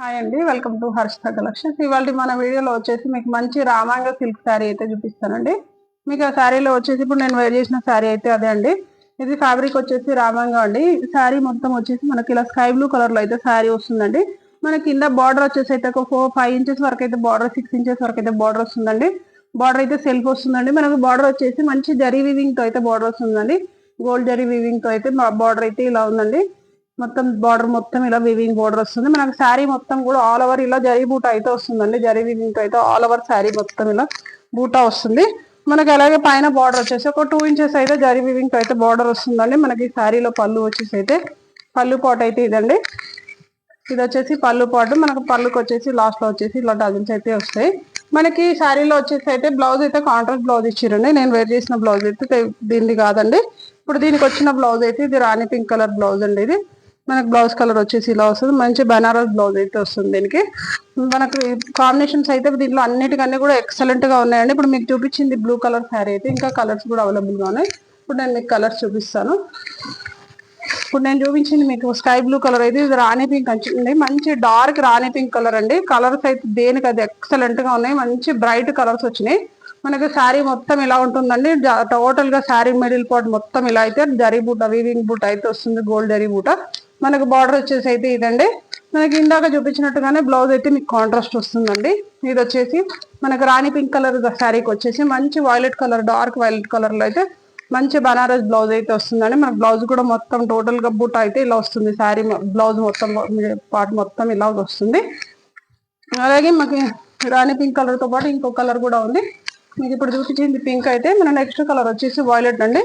Hi అండి, welcome to Harshita collections. ఇవాళ మన వీడియోలో వచ్చేసి మీకు మంచి రామాంగ సిల్క్ శారీ అయితే చూపిస్తానండి. మీకు ఆ శారీలో వచ్చేసి ఇప్పుడు నేను వేర్ చేసిన శారీ అయితే అదే అండి. ఇది ఫ్యాబ్రిక్ వచ్చేసి రామాంగ అండి. శారీ మొత్తం వచ్చేసి మనకి ఇలా స్కై బ్లూ కలర్ లో అయితే శారీ వస్తుందండి. మన కింద బార్డర్ వచ్చేసి అయితే ఒక 4-5 ఇంచెస్ వరకు అయితే బార్డర్, 6 ఇంచెస్ వరకు అయితే బార్డర్ వస్తుందండి. బార్డర్ అయితే సెల్ఫ్ వస్తుందండి. మనకు బార్డర్ వచ్చేసి మంచి జరీ వీవింగ్ తో అయితే బార్డర్ వస్తుందండి. గోల్డ్ జరీ వీవింగ్ తో అయితే బార్డర్ అయితే ఇలా ఉందండి. మొత్తం బార్డర్ మొత్తం ఇలా వీవింగ్ బార్డర్ వస్తుంది. మనకు శారీ మొత్తం కూడా ఆల్ ఓవర్ ఇలా జరీ బూటా అయితే వస్తుందండి. జరీ వీవింగ్ అయితే ఆల్ ఓవర్ శారీ మొత్తం ఇలా బూటా వస్తుంది. మనకి అలాగే పైన బార్డర్ వచ్చేసి ఒక 2 ఇంచెస్ అయితే జరీ వీవింగ్ అయితే బార్డర్ వస్తుందండి. మనకి శారీలో పళ్ళు వచ్చేసి అయితే పళ్ళు పాట్ అయితే ఇదండి. ఇది వచ్చేసి పళ్ళు పాటు. మనకు పళ్ళుకి వచ్చేసి లాస్ట్ లో వచ్చేసి ఇలా డజన్స్ అయితే వస్తాయి. మనకి శారీలో వచ్చేసి అయితే బ్లౌజ్ అయితే కాంట్రాస్ట్ బ్లౌజ్ ఇచ్చిరండి. నేను వేర్ చేసిన బ్లౌజ్ అయితే దీనిది కాదండి. ఇప్పుడు దీనికి వచ్చిన బ్లౌజ్ అయితే ఇది రాణి పింక్ కలర్ బ్లౌజ్ అండి. ఇది మనకు బ్లౌజ్ కలర్ వచ్చేసి ఇలా వస్తుంది. మంచి బనారస్ బ్లౌజ్ అయితే వస్తుంది. దీనికి మనకు కాంబినేషన్స్ అయితే దీంట్లో అన్నిటికన్నీ కూడా ఎక్సలెంట్ గా ఉన్నాయండి. ఇప్పుడు మీకు చూపించింది బ్లూ కలర్ శారీ అయితే ఇంకా కలర్స్ కూడా అవైలబుల్ గా ఉన్నాయి. ఇప్పుడు నేను మీకు కలర్స్ చూపిస్తాను. ఇప్పుడు నేను చూపించింది మీకు స్కై బ్లూ కలర్ అయితే ఇది రాణి పింక్ అండి. మంచి డార్క్ రాణి పింక్ కలర్ అండి. కలర్స్ అయితే దేనికి అది ఎక్సలెంట్ గా ఉన్నాయి. మంచి బ్రైట్ కలర్స్ వచ్చినాయి. మనకి శారీ మొత్తం ఇలా ఉంటుందండి. టోటల్ గా శారీ మిడిల్ పార్ట్ మొత్తం ఇలా అయితే జరీ బూట, వీవింగ్ బూట అయితే వస్తుంది. గోల్డ్ జరీ బూట. మనకు బార్డర్ వచ్చేసి అయితే ఇదండి. మనకి ఇందాక చూపించినట్టుగానే బ్లౌజ్ అయితే మీకు కాంట్రాస్ట్ వస్తుందండి. ఇది వచ్చేసి మనకు రాణి పింక్ కలర్ శారీకి వచ్చేసి మంచి violet colour, dark violet colour లో అయితే మంచి బనారస్ బ్లౌజ్ అయితే వస్తుందండి. మన బ్లౌజ్ కూడా మొత్తం టోటల్ గా బూట అయితే ఇలా వస్తుంది. శారీ బ్లౌజ్ మొత్తం పార్ట్ మొత్తం ఇలా వస్తుంది. అలాగే మాకు రాణి పింక్ కలర్ తో పాటు ఇంకో కలర్ కూడా ఉంది. మీకు ఇప్పుడు చూపించింది పింక్ అయితే మన నెక్స్ట్ కలర్ వచ్చేసి వైలెట్ అండి.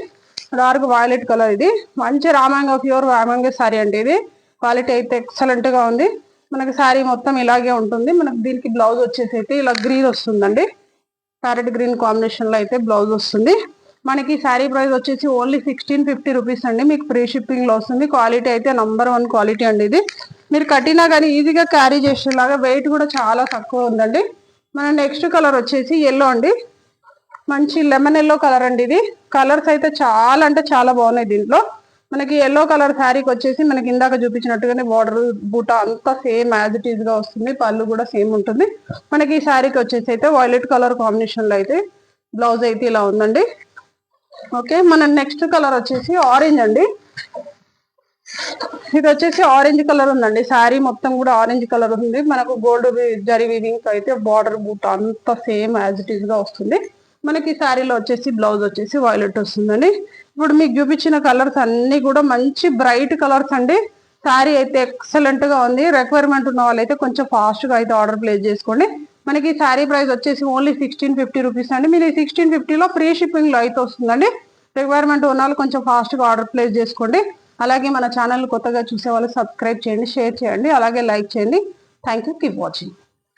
Dark violet colour. ఇది మంచి రామాంగ, ప్యూర్ రామాంగ శారీ అండి. ఇది క్వాలిటీ అయితే ఎక్సలెంట్ గా ఉంది. మనకి శారీ మొత్తం ఇలాగే ఉంటుంది. మనకి దీనికి బ్లౌజ్ వచ్చేసి అయితే ఇలా గ్రీన్ వస్తుందండి. ప్యారెట్ గ్రీన్ కాంబినేషన్ లో అయితే బ్లౌజ్ వస్తుంది. మనకి శారీ ప్రైస్ వచ్చేసి ఓన్లీ 1650 రూపీస్ అండి. మీకు ఫ్రీ షిప్పింగ్ లో వస్తుంది. క్వాలిటీ అయితే #1 క్వాలిటీ అండి. ఇది మీరు కట్టినా కానీ ఈజీగా క్యారీ చేసేలాగా, వెయిట్ కూడా చాలా తక్కువ ఉందండి. మన నెక్స్ట్ కలర్ వచ్చేసి ఎల్లో అండి. మంచి లెమన్ ఎల్లో కలర్ అండి. ఇది కలర్స్ అయితే చాలా అంటే చాలా బాగున్నాయి. దీంట్లో మనకి ఎల్లో కలర్ శారీకి వచ్చేసి మనకి ఇందాక చూపించినట్టుగానే బార్డర్ బూటా అంతా సేమ్ యాజ్ ఇట్ ఈస్ గా వస్తుంది. పళ్ళు కూడా సేమ్ ఉంటుంది. మనకి ఈ శారీకి వచ్చేసి అయితే వైలెట్ కలర్ కాంబినేషన్ లో అయితే బ్లౌజ్ అయితే ఇలా ఉందండి. ఓకే, మన నెక్స్ట్ కలర్ వచ్చేసి ఆరెంజ్ అండి. ఇది వచ్చేసి ఆరెంజ్ కలర్ ఉందండి. శారీ మొత్తం కూడా ఆరెంజ్ కలర్ ఉంది. మనకు గోల్డ్ జరీ వీవింగ్ అయితే బార్డర్ బూట అంతా సేమ్ యాజ్ ఇట్ ఈస్ గా వస్తుంది. మనకి శారీలో వచ్చేసి బ్లౌజ్ వచ్చేసి వైలెట్ వస్తుందండి. ఇప్పుడు మీకు చూపించిన కలర్స్ అన్ని కూడా మంచి బ్రైట్ కలర్స్ అండి. శారీ అయితే ఎక్సలెంట్ గా ఉంది. రిక్వైర్మెంట్ ఉన్న వాళ్ళైతే కొంచెం ఫాస్ట్ గా అయితే ఆర్డర్ ప్లేస్ చేసుకోండి. మనకి శారీ ప్రైస్ వచ్చేసి ఓన్లీ 1650 రూపీస్ అండి. మీరు 1650లో ఫ్రీ షిప్పింగ్ లో అయితే వస్తుందండి. రిక్వైర్మెంట్ ఉన్న వాళ్ళు కొంచెం ఫాస్ట్ గా ఆర్డర్ ప్లేస్ చేసుకోండి. అలాగే మన ఛానల్ కొత్తగా చూసే వాళ్ళు సబ్స్క్రైబ్ చేయండి, షేర్ చేయండి, అలాగే లైక్ చేయండి. Thank you. Keep watching.